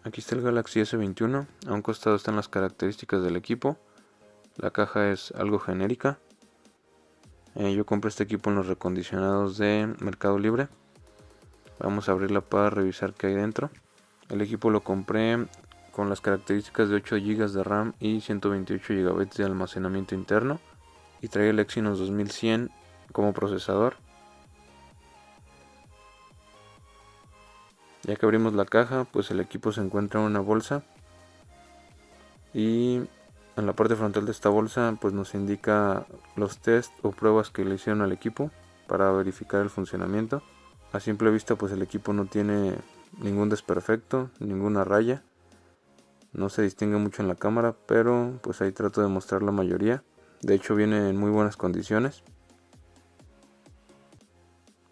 Aquí está el Galaxy S21. A un costado están las características del equipo. La caja es algo genérica. Yo compré este equipo en los recondicionados de Mercado Libre. Vamos a abrirla para revisar qué hay dentro. El equipo lo compré con las características de 8 GB de RAM y 128 GB de almacenamiento interno. Y trae el Exynos 2100 como procesador. Ya que abrimos la caja, pues el equipo se encuentra en una bolsa. Y en la parte frontal de esta bolsa pues nos indica los test o pruebas que le hicieron al equipo para verificar el funcionamiento. A simple vista pues el equipo no tiene ningún desperfecto, ninguna raya. No se distingue mucho en la cámara, pero pues ahí trato de mostrar la mayoría. De hecho viene en muy buenas condiciones.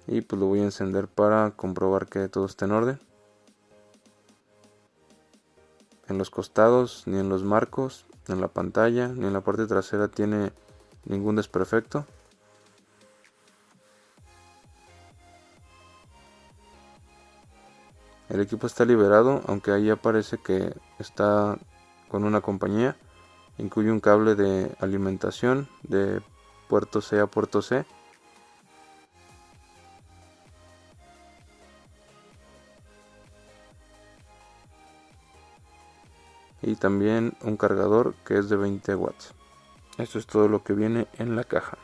Y pues lo voy a encender para comprobar que todo está en orden. En los costados, ni en los marcos, en la pantalla, ni en la parte trasera tiene ningún desperfecto. El equipo está liberado, aunque ahí aparece que está con una compañía. Incluye un cable de alimentación de puerto C a puerto C. Y también un cargador que es de 20 watts. Esto es todo lo que viene en la caja.